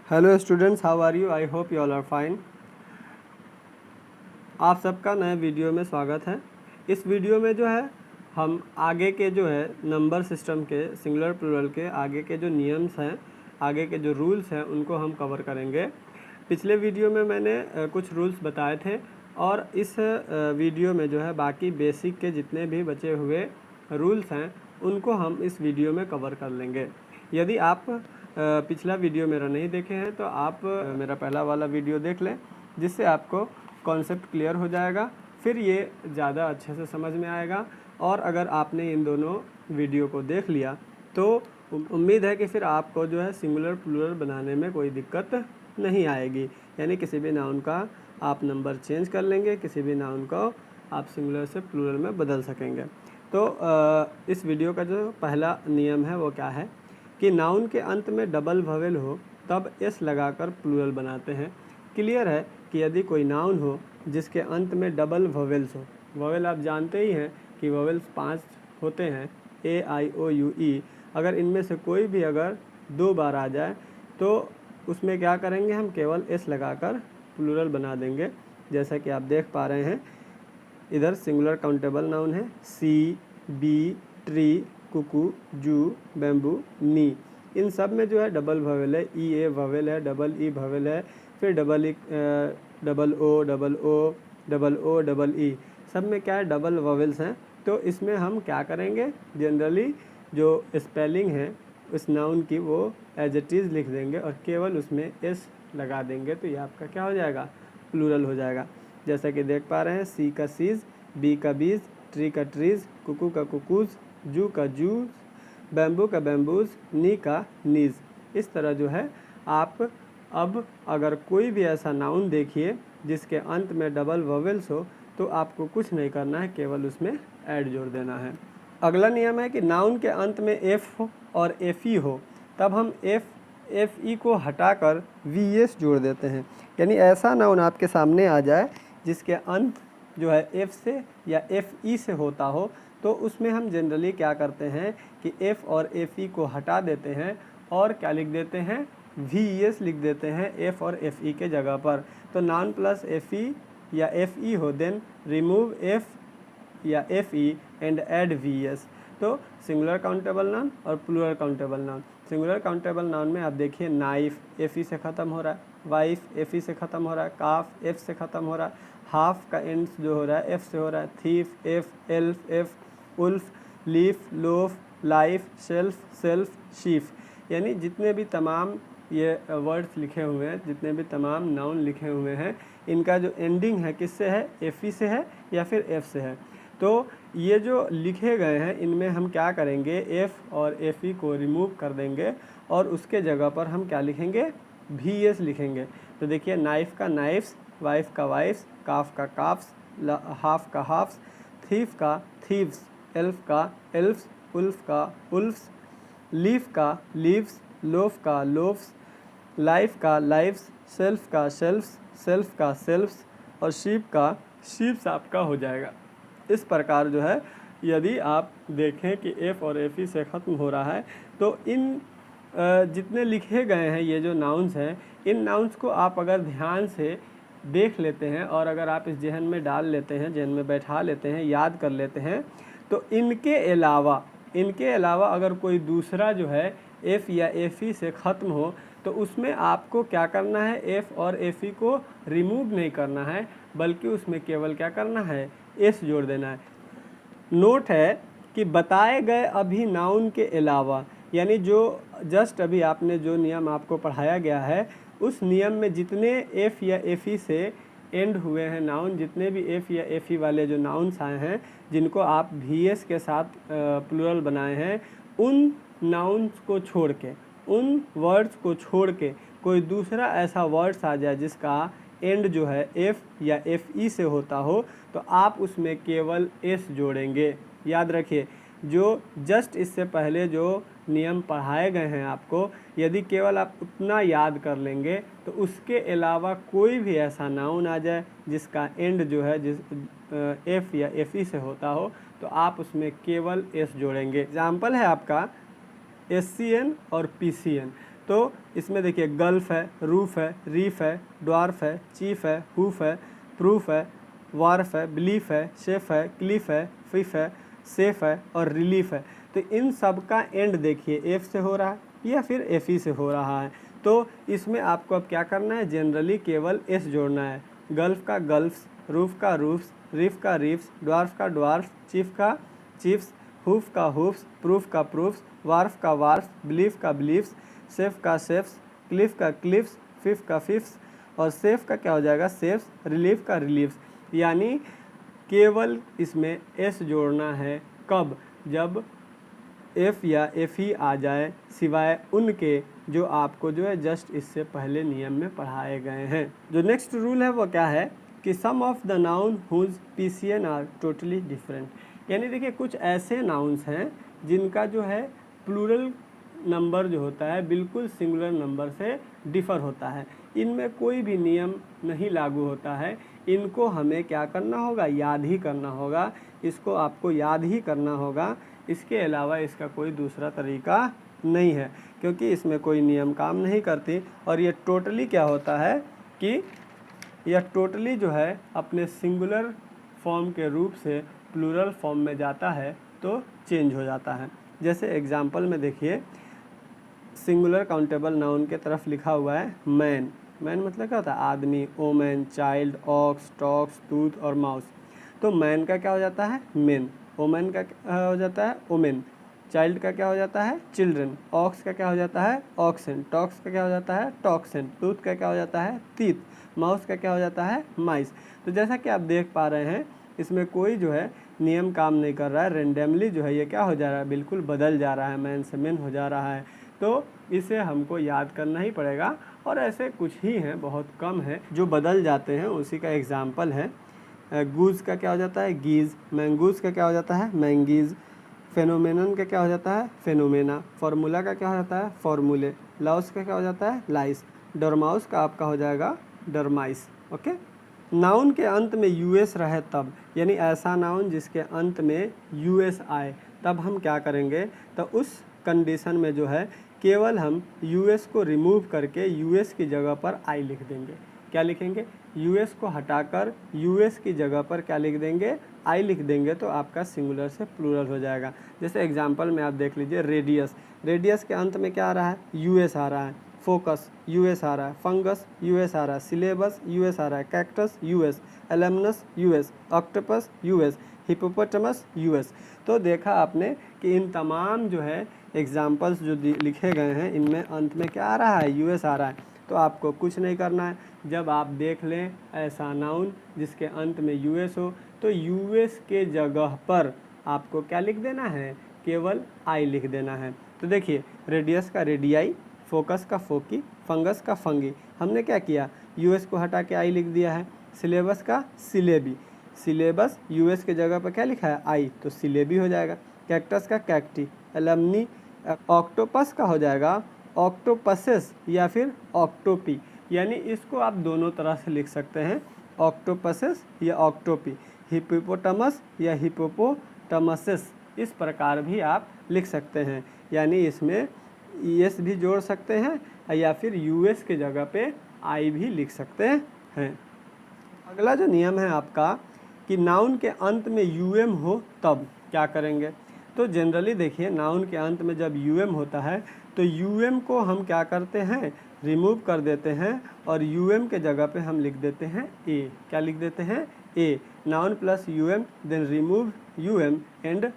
Hello students, how are you? I hope you all are fine. आप सबका नए video में स्वागत है। इस वीडियो में जो है हम आगे के जो है नंबर सिस्टम के सिंगुलर प्लूरल के आगे के जो नियम्स हैं, आगे के जो रूल्स हैं, उनको हम कवर करेंगे। पिछले वीडियो में मैंने कुछ रूल्स बताए थे और इस वीडियो में जो है बाकी बेसिक के जितने भी बचे हुए रूल्स हैं उनको हम इस वीडियो में कवर कर लेंगे। यदि आप पिछला वीडियो मेरा नहीं देखे हैं तो आप मेरा पहला वाला वीडियो देख लें, जिससे आपको कॉन्सेप्ट क्लियर हो जाएगा, फिर ये ज़्यादा अच्छे से समझ में आएगा। और अगर आपने इन दोनों वीडियो को देख लिया तो उम्मीद है कि फिर आपको जो है सिंगुलर प्लूरल बनाने में कोई दिक्कत नहीं आएगी। यानी किसी भी नाउन का आप नंबर चेंज कर लेंगे, किसी भी नाउन को आप सिंगुलर से प्लूरल में बदल सकेंगे। तो इस वीडियो का जो पहला नियम है वो क्या है कि नाउन के अंत में डबल ववेल हो तब एस लगाकर प्लूरल बनाते हैं। क्लियर है कि यदि कोई नाउन हो जिसके अंत में डबल ववेल्स हो, ववेल आप जानते ही हैं कि ववेल्स 5 होते हैं, ए आई ओ यू ई। अगर इनमें से कोई भी अगर 2 बार आ जाए तो उसमें क्या करेंगे, हम केवल एस लगाकर प्लूरल बना देंगे। जैसा कि आप देख पा रहे हैं, इधर सिंगुलर काउंटेबल नाउन है सी, बी, ट्री, कुकू, जू, बैम्बू, नी। इन सब में जो है डबल ववेल है, ई ए ववेल है, डबल ई ववेल है, फिर डबल ओ, डबल ई, सब में क्या है डबल ववेल्स हैं। तो इसमें हम क्या करेंगे, जनरली जो स्पेलिंग है उस नाउन की वो एज इट इज़ लिख देंगे और केवल उसमें एस लगा देंगे, तो ये आपका क्या हो जाएगा, प्लूरल हो जाएगा। जैसा कि देख पा रहे हैं, सी का सीज, बी का बीज, ट्री का ट्रीज, कुकू का कुकूज, जू का जूज, बैम्बू का बैम्बूज, नी का नीज। इस तरह जो है आप अब अगर कोई भी ऐसा नाउन देखिए जिसके अंत में डबल ववेल्स हो तो आपको कुछ नहीं करना है, केवल उसमें ऐड जोड़ देना है। अगला नियम है कि नाउन के अंत में एफ हो और एफ ई हो तब हम एफ ई को हटाकर वी एस जोड़ देते हैं। यानी ऐसा नाउन आपके सामने आ जाए जिसके अंत जो है एफ से या एफ ई से होता हो, तो उसमें हम जनरली क्या करते हैं कि एफ और एफ ई को हटा देते हैं और क्या लिख देते हैं, वी एस लिख देते हैं एफ और एफ ई के जगह पर। तो नाउन प्लस एफ ई या एफ ई हो, देन रिमूव एफ या F E and add V S. तो सिंगुलर काउंटेबल नाउन और plural countable noun. Singular countable noun में आप देखिए नाइफ एफ ई से ख़त्म हो रहा है, वाइफ एफ ई से ख़त्म हो रहा है, काफ एफ से ख़त्म हो रहा है, हाफ का एंड जो हो रहा है एफ से हो रहा है, thief F, elf F, wolf, leaf, loaf, life, shelf, self, sheaf. यानी जितने भी तमाम ये वर्ड्स लिखे हुए हैं, जितने भी तमाम नाउन लिखे हुए हैं, इनका जो एंडिंग है किससे है, एफ ई से है या फिर एफ से है। तो ये जो लिखे गए हैं इनमें हम क्या करेंगे, एफ और एफ ई को रिमूव कर देंगे और उसके जगह पर हम क्या लिखेंगे, वी एस लिखेंगे। तो देखिए नाइफ का नाइफ्स, वाइफ का वाइफ्स, काफ का काफ्स, हाफ का हाफ्स, थीफ का थीव्स, एल्फ का एल्फ्स, उल्फ का उल्फ्स, लीफ का लीव्स, लोफ का लोफ्स, लाइफ का लाइफ्स, सेल्फ का शेल्फ्स, सेल्फ का सेल्फ्स और शीप का शीप्स आपका हो जाएगा। इस प्रकार जो है यदि आप देखें कि एफ और एफ ई से ख़त्म हो रहा है तो इन जितने लिखे गए हैं ये जो नाउन्स हैं, इन नाउन्स को आप अगर ध्यान से देख लेते हैं और अगर आप इस जहन में डाल लेते हैं, जहन में बैठा लेते हैं, याद कर लेते हैं, तो इनके अलावा अगर कोई दूसरा जो है एफ़ या एफ ई से ख़त्म हो तो उसमें आपको क्या करना है, एफ़ और एफ ई को रिमूव नहीं करना है, बल्कि उसमें केवल क्या करना है, एस जोड़ देना है। नोट है कि बताए गए अभी नाउन के अलावा, यानी जो जस्ट अभी आपने जो नियम आपको पढ़ाया गया है उस नियम में जितने एफ़ या एफ ई से एंड हुए हैं नाउन, जितने भी एफ़ या एफ ई वाले जो नाउन्स आए हैं जिनको आप वी एस के साथ प्लूरल बनाए हैं, उन नाउन्स को छोड़ के, उन वर्ड्स को छोड़ के कोई दूसरा ऐसा वर्ड्स आ जाए जिसका एंड जो है एफ या एफ ई से होता हो तो आप उसमें केवल एस जोड़ेंगे। याद रखिए, जो जस्ट इससे पहले जो नियम पढ़ाए गए हैं आपको, यदि केवल आप उतना याद कर लेंगे तो उसके अलावा कोई भी ऐसा नाउन आ जाए जिसका एंड जो है जिस एफ या एफ ई से होता हो तो आप उसमें केवल एस जोड़ेंगे। एग्जाम्पल है आपका एस सी एन और पी सी एन। तो इसमें देखिए गल्फ है, रूफ है, रीफ है, ड्वार्फ है, चीफ है, हुफ है, प्रूफ है, वार्फ है, बिलीफ है, शेफ है, क्लिफ है, फिफ है, सेफ है और रिलीफ है। तो इन सब का एंड देखिए एफ से हो रहा है या फिर एफ ई से हो रहा है। तो इसमें आपको अब क्या करना है, जनरली केवल एस जोड़ना है। गल्फ का गल्फ्स, रूफ का रूफ्स, रीफ का रीफ्स, ड्वार्फ का ड्वार्फ, चीफ का चीफ्स, हुफ का हुफ्स, प्रूफ का प्रूफ्स, वार्फ का वार्फ, बिलीफ का बिलीफ्स, सेफ का सेफ्स, क्लिफ का क्लिफ्स, फिफ का फिफ्स और सेफ का क्या हो जाएगा, सेफ्स, रिलीफ का रिलीफ्स। यानी केवल इसमें एस जोड़ना है कब, जब एफ या एफ ही आ जाए, सिवाय उनके जो आपको जो है जस्ट इससे पहले नियम में पढ़ाए गए हैं। जो नेक्स्ट रूल है वो क्या है कि some of the noun whose PCN are totally different. यानी देखिए कुछ ऐसे नाउन्स हैं जिनका जो है प्लूरल नंबर जो होता है बिल्कुल सिंगुलर नंबर से डिफ़र होता है, इनमें कोई भी नियम नहीं लागू होता है। इनको हमें क्या करना होगा, याद ही करना होगा, इसको आपको याद ही करना होगा। इसके अलावा इसका कोई दूसरा तरीका नहीं है, क्योंकि इसमें कोई नियम काम नहीं करती। और ये टोटली क्या होता है कि यह टोटली जो है अपने सिंगुलर फॉर्म के रूप से प्लूरल फॉर्म में जाता है तो चेंज हो जाता है। जैसे एग्जाम्पल में देखिए, सिंगुलर काउंटेबल नाउन के तरफ लिखा हुआ है मैन। मैन मतलब क्या होता है, आदमी। ओमैन, चाइल्ड, ऑक्स, टॉक्स, टूथ और माउस। तो मैन का क्या हो जाता है, मेन। ओमैन का क्या हो जाता है, ओमेन। चाइल्ड का क्या हो जाता है, चिल्ड्रन। ऑक्स का क्या हो जाता है, ऑक्सन। टॉक्स का क्या हो जाता है, टॉक्सन। टूथ का क्या हो जाता है, टीथ। माउस का क्या हो जाता है, माइस। तो जैसा कि आप देख पा रहे हैं इसमें कोई जो है नियम काम नहीं कर रहा है, रेंडमली जो है ये क्या हो जा रहा है, बिल्कुल बदल जा रहा है, मैन से मेन हो जा रहा है। तो इसे हमको याद करना ही पड़ेगा। और ऐसे कुछ ही हैं, बहुत कम है जो बदल जाते हैं, उसी का एग्जाम्पल है। गूज का क्या हो जाता है, गीज। मैंगूज का क्या हो जाता है, मैंगीज। फेनोमेनन का क्या हो जाता है, फेनोमेना। फार्मूला का क्या हो जाता है, फार्मूले। लाउस का क्या हो जाता है, लाइस। डोरमाउस का आपका हो जाएगा डरमाइस। ओके। नाउन के अंत में यूएस रहे तब, यानी ऐसा नाउन जिसके अंत में यूएस आए, तब हम क्या करेंगे, तो उस कंडीशन में जो है केवल हम यूएस को रिमूव करके यूएस की जगह पर आई लिख देंगे। क्या लिखेंगे, यूएस को हटाकर यूएस की जगह पर क्या लिख देंगे, आई लिख देंगे, तो आपका सिंगुलर से प्लूरल हो जाएगा। जैसे एग्जांपल में आप देख लीजिए, रेडियस। रेडियस के अंत में क्या आ रहा है, यूएस आ रहा है। फोकस यूएस आ रहा है। फंगस यूएस आ रहा है। सिलेबस यूएस आ रहा है। Cactus us. Alumnus us. Octopus us. Hippopotamus us. तो देखा आपने कि इन तमाम जो है एग्जाम्पल्स जो लिखे गए हैं इनमें अंत में क्या आ रहा है, यूएस आ रहा है। तो आपको कुछ नहीं करना है, जब आप देख लें ऐसा नाउन जिसके अंत में यूएस हो, तो यूएस के जगह पर आपको क्या लिख देना है, केवल आई लिख देना है। तो देखिए, रेडियस का रेडियाई, फोकस का फोकी, फंगस का फंगी। हमने क्या किया, यूएस को हटा के आई लिख दिया है। सिलेबस का सिलेबी। सिलेबस यूएस के जगह पर क्या लिखा है, आई, तो सिलेबी हो जाएगा। कैक्टस का कैक्टी। एलमनी। ऑक्टोपस का हो जाएगा ऑक्टोपसेस या फिर ऑक्टोपी, यानी इसको आप दोनों तरह से लिख सकते हैं, ऑक्टोपसेस या ऑक्टोपी। हिपोपोटामस या हिपोपोटामसेस, इस प्रकार भी आप लिख सकते हैं। यानी इसमें एस भी जोड़ सकते हैं या फिर यूएस के जगह पे आई भी लिख सकते हैं। अगला जो नियम है आपका कि नाउन के अंत में यूएम हो तब क्या करेंगे। तो जनरली देखिए, नाउन के अंत में जब यूएम होता है तो यूएम को हम क्या करते हैं, रिमूव कर देते हैं और यूएम के जगह पे हम लिख देते हैं ए। क्या लिख देते हैं, a. Noun plus um, then remove um and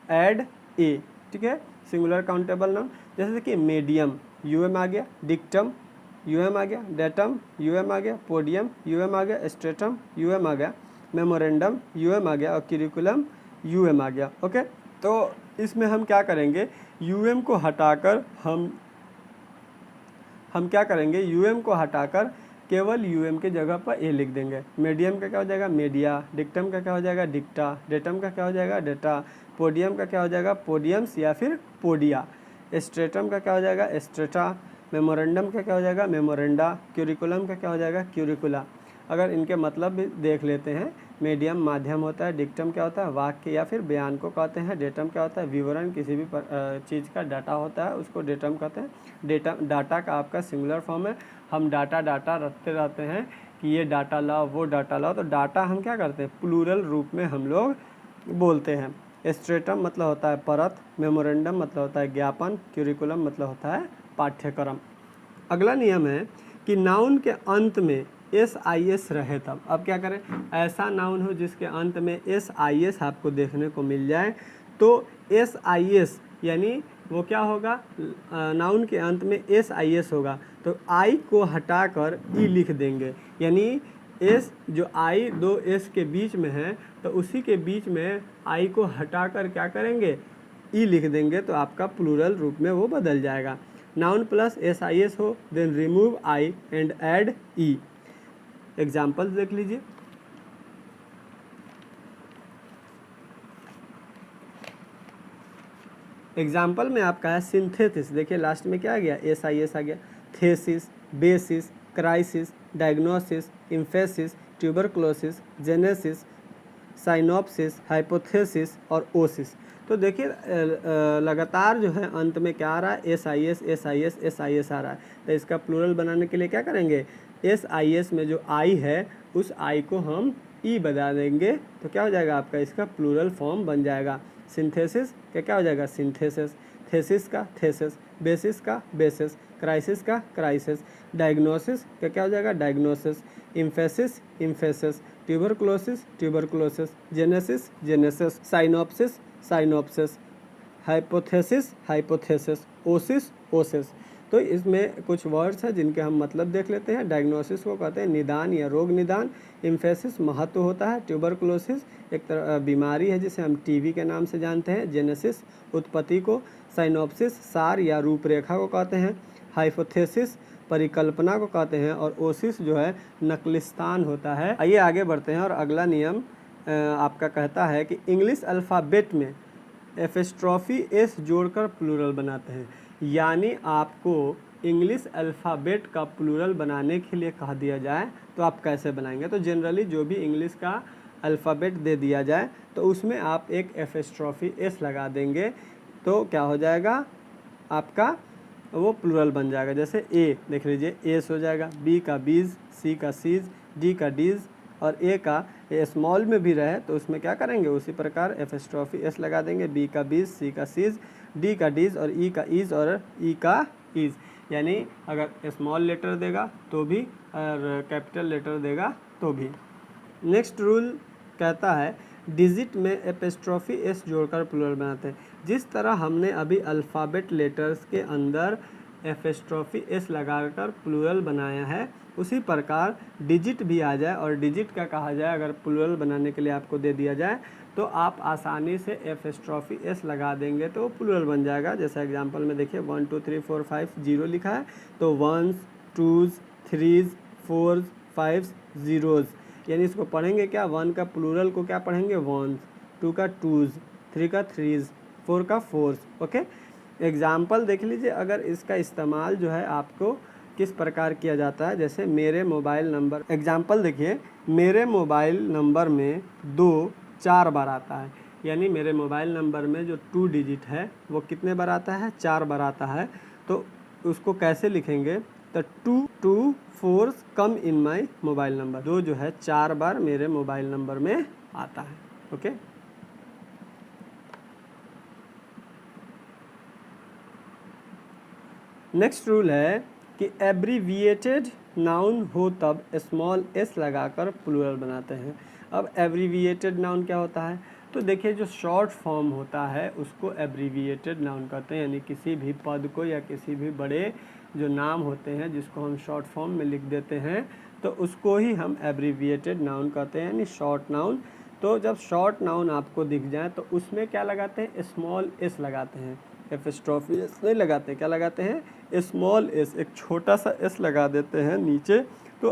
add a. ठीक है, सिंगुलर काउंटेबल नाउन। जैसे कि मीडियम, यूएम आ गया। डिक्टम, यूएम आ गया। डेटम, यूएम आ गया। पोडियम, यूएम आ गया। स्ट्रेटम, यूएम आ गया। मेमोरेंडम, यूएम आ गया। और करिकुलम, यूएम आ गया। ओके। तो इसमें हम क्या करेंगे, यूएम को हटाकर हम क्या करेंगे, यूएम को हटाकर केवल यूएम के जगह पर ए लिख देंगे। मीडियम का क्या हो जाएगा, मीडिया। डिक्टम का क्या हो जाएगा, डिक्टा। डेटम का क्या हो जाएगा, डेटा। पोडियम का क्या हो जाएगा, पोडियम्स या फिर पोडिया। स्ट्रेटम का क्या हो जाएगा, स्ट्रेटा। मेमोरेंडम का क्या हो जाएगा, मेमोरेंडा। क्यूरिकुलम का क्या हो जाएगा, क्यूरिकुला। अगर इनके मतलब भी देख लेते हैं मीडियम माध्यम होता है, डिक्टम क्या होता है वाक्य या फिर बयान को कहते हैं, डेटम क्या होता है विवरण, किसी भी चीज़ का डाटा होता है उसको डेटम कहते हैं। डाटा का आपका सिंगुलर फॉर्म है, हम डाटा रखते रहते हैं कि ये डाटा लाओ वो डाटा लाओ, तो डाटा हम क्या करते हैं प्लूरल रूप में हम लोग बोलते हैं। स्ट्रेटम मतलब होता है परत, मेमोरेंडम मतलब होता है ज्ञापन, क्यूरिकुलम मतलब होता है पाठ्यक्रम। अगला नियम है कि नाउन के अंत में SIS रहे तब। अब क्या करें, ऐसा नाउन हो जिसके अंत में SIS आपको देखने को मिल जाए, तो SIS यानी वो क्या होगा, नाउन के अंत में SIS होगा तो I को हटाकर E लिख देंगे, यानी S जो I दो S के बीच में है तो उसी के बीच में I को हटाकर क्या करेंगे E लिख देंगे, तो आपका प्लूरल रूप में वो बदल जाएगा। नाउन प्लस SIS हो then remove I and add E। Examples देख लीजिए। एग्जाम्पल में आपका है सिंथेसिस, देखिए लास्ट में क्या आ गया SIS आ गया, thesis, basis, crisis, diagnosis, emphasis, tuberculosis, genesis, synopsis, hypothesis और ओसिस। तो देखिए लगातार जो है अंत में क्या आ रहा है SIS SIS SIS आ रहा है, तो इसका प्लूरल बनाने के लिए क्या करेंगे SIS में जो I है उस I को हम E बना देंगे, तो क्या हो जाएगा आपका इसका प्लूरल फॉर्म बन जाएगा। सिंथेसिस का क्या हो जाएगा सिंथेसिस, थेसिस का थेसिस, बेसिस का बेसिस, क्राइसिस का क्राइसिस, डायग्नोसिस का क्या हो जाएगा diagnosis, emphasis emphasis, tuberculosis tuberculosis, genesis genesis, synopsis synopsis, hypothesis hypothesis, Oasis Oasis. तो इसमें कुछ वर्ड्स हैं जिनके हम मतलब देख लेते हैं। डायग्नोसिस को कहते हैं निदान या रोग निदान, इम्फेसिस महत्व होता है, ट्यूबरक्लोसिस एक तरह बीमारी है जिसे हम टीबी के नाम से जानते हैं, जेनेसिस उत्पत्ति को, साइनोप्सिस सार या रूपरेखा को कहते हैं, हाइपोथेसिस परिकल्पना को कहते हैं और ओसिस जो है नकलिस्तान होता है। आइए आगे बढ़ते हैं और अगला नियम आपका कहता है कि इंग्लिश अल्फ़ाबेट में एपिस्ट्रॉफी एस जोड़कर प्लूरल बनाते हैं, यानी आपको इंग्लिश अल्फ़ाबेट का प्लूरल बनाने के लिए कह दिया जाए तो आप कैसे बनाएंगे। तो जनरली जो भी इंग्लिश का अल्फ़ाबेट दे दिया जाए तो उसमें आप एक एपिस्ट्रॉफी एस लगा देंगे, तो क्या हो जाएगा आपका वो प्लूरल बन जाएगा। जैसे ए देख लीजिए एस हो जाएगा, बी का बीज, सी का सीज, डी का डीज और ए का स्मॉल में भी रहे तो उसमें क्या करेंगे उसी प्रकार एपिस्ट्रॉफी एस लगा देंगे, बी का बीज, सी का सीज, डी का डीज और ई का ईज और ई का ईज। यानी अगर स्मॉल लेटर देगा तो भी और कैपिटल लेटर देगा तो भी। नेक्स्ट रूल कहता है डिजिट में एपिस्ट्रॉफी एस जोड़कर प्लूरल बनाते हैं। जिस तरह हमने अभी अल्फ़ाबेट लेटर्स के अंदर एपिस्ट्रॉफी एस लगाकर प्लूरल बनाया है, उसी प्रकार डिजिट भी आ जाए और डिजिट का कहा जाए अगर प्लूरल बनाने के लिए आपको दे दिया जाए तो आप आसानी से एपिस्ट्रॉफी एस लगा देंगे तो प्लूरल बन जाएगा। जैसा एग्जांपल में देखिए 1 2 3 4 5 0 लिखा है तो 1s 2s 3s 4s 5s 0s, यानी इसको पढ़ेंगे क्या 1 का प्लूरल को क्या पढ़ेंगे 1s, 2 का 2s, 3 का 3s, 4 का 4s। ओके एग्जाम्पल देख लीजिए अगर इसका इस्तेमाल जो है आपको किस प्रकार किया जाता है। जैसे मेरे मोबाइल नंबर, एग्जाम्पल देखिए मेरे मोबाइल नंबर में 2 4 बार आता है, यानी मेरे मोबाइल नंबर में जो 2 डिजिट है वो कितने बार आता है 4 बार आता है। तो उसको कैसे लिखेंगे तो 2 4 कम इन माई मोबाइल नंबर, 2 जो है 4 बार मेरे मोबाइल नंबर में आता है। ओके नेक्स्ट रूल है कि एब्रीविएटेड नाउन हो तब स्मॉल एस लगाकर प्लूरल बनाते हैं। अब एब्रीविएटेड नाउन क्या होता है, तो देखिए जो शॉर्ट फॉर्म होता है उसको एब्रीविएटेड नाउन कहते हैं, यानी किसी भी पद को या किसी भी बड़े जो नाम होते हैं जिसको हम शॉर्ट फॉर्म में लिख देते हैं तो उसको ही हम एब्रीविएटेड नाउन कहते हैं, यानी शॉर्ट नाउन। तो जब शॉर्ट नाउन आपको दिख जाए तो उसमें क्या लगाते हैं स्मॉल एस लगाते हैं, एपिस्ट्रॉफी एस नहीं लगाते, क्या लगाते हैं स्मॉल एस, एक छोटा सा एस लगा देते हैं नीचे, तो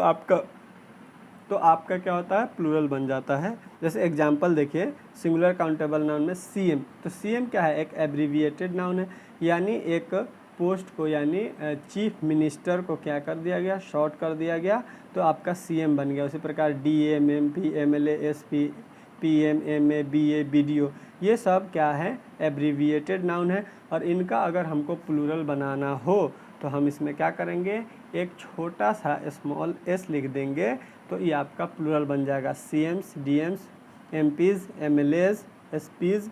आपका क्या होता है प्लूरल बन जाता है। जैसे एग्जांपल देखिए सिंगुलर काउंटेबल नाउन में सीएम, तो सीएम क्या है एक एब्रीविएटेड नाउन है, यानी एक पोस्ट को यानी चीफ मिनिस्टर को क्या कर दिया गया, शॉर्ट कर दिया गया, तो आपका सीएम बन गया। उसी प्रकार DM, MP, MLA, SP, PM, MA, BA, BDO, ये सब क्या है, एब्रीविएटेड नाउन है। और इनका अगर हमको प्लूरल बनाना हो तो हम इसमें क्या करेंगे, एक छोटा सा स्मॉल एस लिख देंगे, तो ये आपका प्लूरल बन जाएगा। CMs, DMs, MPs, MLAs, SPs,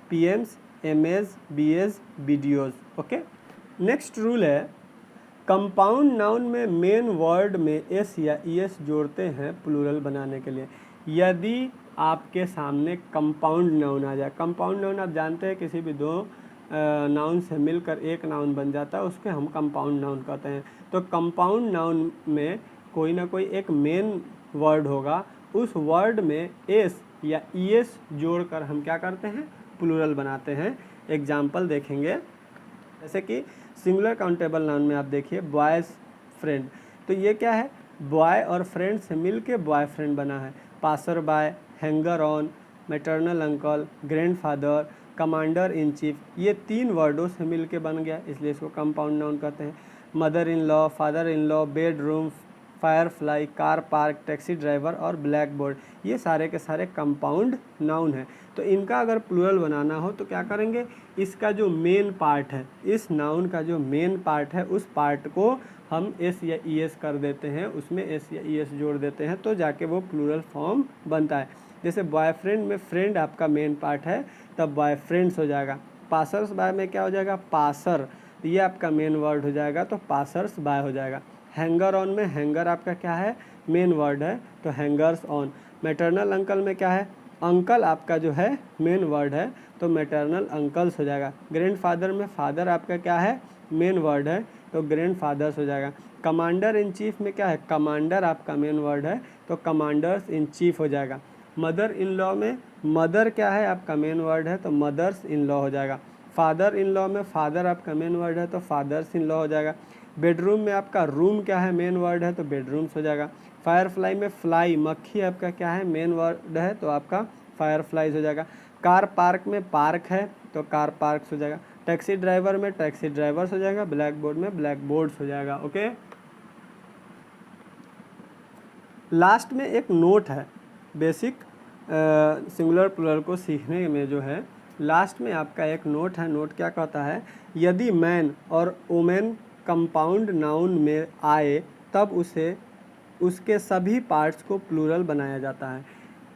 PMs, MAs, BAs, BDOs. Okay, next rule है, कंपाउंड नाउन में मेन वर्ड में एस या ईएस जोड़ते हैं प्लूरल बनाने के लिए। यदि आपके सामने कंपाउंड नाउन आ जाए, कंपाउंड नाउन आप जानते हैं किसी भी दो नाउन से मिलकर एक नाउन बन जाता है, उसके हम कंपाउंड नाउन कहते हैं। तो कंपाउंड नाउन में कोई ना कोई एक मेन वर्ड होगा, उस वर्ड में एस या ईएस जोड़कर हम क्या करते हैं, प्लूरल बनाते हैं। एग्जाम्पल देखेंगे, जैसे कि सिंगुलर काउंटेबल नाउन में आप देखिए बॉयज़ फ्रेंड, तो ये क्या है, बॉय और फ्रेंड से मिलके बॉयफ्रेंड बना है। Passer by, hanger on, maternal uncle, grandfather, commander in chief, ये 3 वर्डों से मिलके बन गया, इसलिए इसको कंपाउंड नाउन कहते हैं। Mother in law, father in law, bedroom, Firefly, car park, taxi driver और ब्लैक बोर्ड, ये सारे के सारे कंपाउंड नाउन हैं। तो इनका अगर प्लूरल बनाना हो तो क्या करेंगे, इसका जो मेन पार्ट है, इस नाउन का जो मेन पार्ट है, उस पार्ट को हम एस या ईएस कर देते हैं, उसमें एस या ईएस जोड़ देते हैं, तो जाके वो प्लूरल फॉर्म बनता है। जैसे बॉयफ्रेंड में फ्रेंड आपका मेन पार्ट है, तब बॉयफ्रेंड्स हो जाएगा। पासर्स बाय में क्या हो जाएगा, पासर, ये आपका मेन वर्ड हो जाएगा, तो पासर्स बाय हो जाएगा। हैंगर ऑन में हैंगर आपका क्या है, मेन वर्ड है, तो हैंगर्स ऑन। मैटरनल अंकल में क्या है, अंकल आपका जो है मेन वर्ड है, तो मैटरनल अंकल्स हो जाएगा। ग्रैंडफादर में फादर आपका क्या है, मेन वर्ड है, तो ग्रैंडफादर्स हो जाएगा। कमांडर इन चीफ में क्या है, कमांडर आपका मेन वर्ड है, तो कमांडर्स इन चीफ हो जाएगा। मदर इन लॉ में मदर क्या है आपका मेन वर्ड है, तो मदर्स इन लॉ हो जाएगा। फादर इन लॉ में फादर आपका मेन वर्ड है, तो फादर्स इन लॉ हो जाएगा। बेडरूम में आपका रूम क्या है, मेन वर्ड है, तो बेडरूम्स हो जाएगा। फायरफ्लाई में फ्लाई, मक्खी आपका क्या है, मेन वर्ड है, तो आपका फायरफ्लाइज हो जाएगा। कार पार्क में पार्क है, तो कार पार्क्स हो जाएगा। टैक्सी ड्राइवर में टैक्सी ड्राइवर्स हो जाएगा। ब्लैक बोर्ड में ब्लैक बोर्ड्स हो जाएगा। ओके, लास्ट में एक नोट है, बेसिक सिंगुलर प्लूरल को सीखने में जो है लास्ट में आपका एक नोट है। नोट क्या कहता है, यदि मैन और वुमेन कंपाउंड नाउन में आए तब उसे उसके सभी पार्ट्स को प्लूरल बनाया जाता है।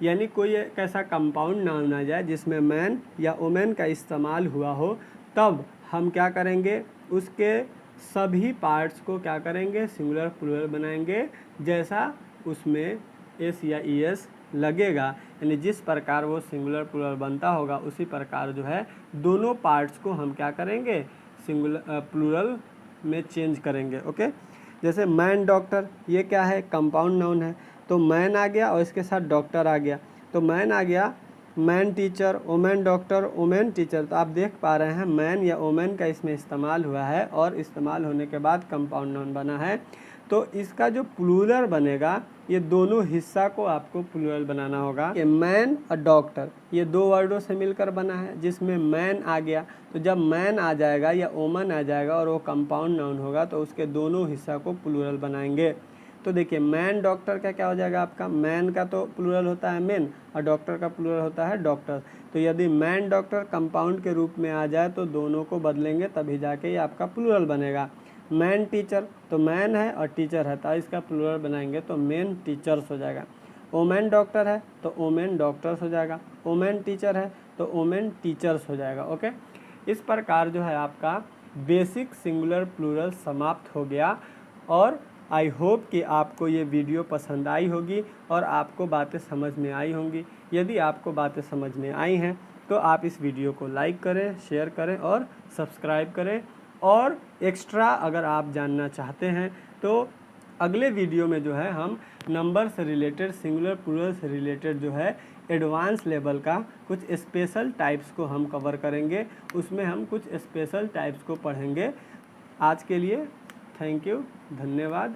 यानी कोई एक ऐसा कंपाउंड नाउन आ जाए जिसमें मैन या वुमेन का इस्तेमाल हुआ हो, तब हम क्या करेंगे, उसके सभी पार्ट्स को क्या करेंगे, सिंगुलर प्लूरल बनाएंगे, जैसा उसमें एस या ईएस लगेगा। यानी जिस प्रकार वो सिंगुलर प्लूरल बनता होगा उसी प्रकार जो है दोनों पार्ट्स को हम क्या करेंगे, सिंगुलर प्लूरल में चेंज करेंगे। ओके, जैसे मैन डॉक्टर, ये क्या है, कंपाउंड नाउन है, तो मैन आ गया और इसके साथ डॉक्टर आ गया, तो मैन आ गया, man teacher, women doctor, women teacher. तो आप देख पा रहे हैं मैन या वुमेन का इसमें इस्तेमाल हुआ है और इस्तेमाल होने के बाद कंपाउंड नाउन बना है। तो इसका जो प्लूरल बनेगा, ये दोनों हिस्सा को आपको प्लूरल बनाना होगा। ये मैन और डॉक्टर, ये 2 वर्डों से मिलकर बना है, जिसमें मैन आ गया, तो जब मैन आ जाएगा या वुमन आ जाएगा और वो कंपाउंड नाउन होगा, तो उसके दोनों हिस्सा को प्लूरल बनाएंगे। तो देखिए मैन डॉक्टर का क्या हो जाएगा आपका, मैन का तो प्लूरल होता है मैन और डॉक्टर का प्लूरल होता है डॉक्टर। तो यदि मैन डॉक्टर कंपाउंड के रूप में आ जाए तो दोनों को बदलेंगे, तभी जाके ये आपका प्लूरल बनेगा। मैन टीचर, तो मैन है और टीचर है, तो इसका प्लूरल बनाएंगे तो मेन टीचर्स हो जाएगा। वुमेन डॉक्टर है तो वुमेन डॉक्टर्स हो जाएगा। वुमेन टीचर है तो वुमेन टीचर्स हो जाएगा। ओके, इस प्रकार जो है आपका बेसिक सिंगुलर प्लूरल समाप्त हो गया। और आई होप कि आपको ये वीडियो पसंद आई होगी और आपको बातें समझ में आई होंगी। यदि आपको बातें समझ में आई हैं तो आप इस वीडियो को लाइक करें, शेयर करें और सब्सक्राइब करें। और एक्स्ट्रा अगर आप जानना चाहते हैं तो अगले वीडियो में जो है हम नंबर से रिलेटेड, सिंगुलर प्लूरल से रिलेटेड जो है एडवांस लेवल का कुछ स्पेशल टाइप्स को हम कवर करेंगे। उसमें हम कुछ स्पेशल टाइप्स को पढ़ेंगे। आज के लिए थैंक यू, धन्यवाद।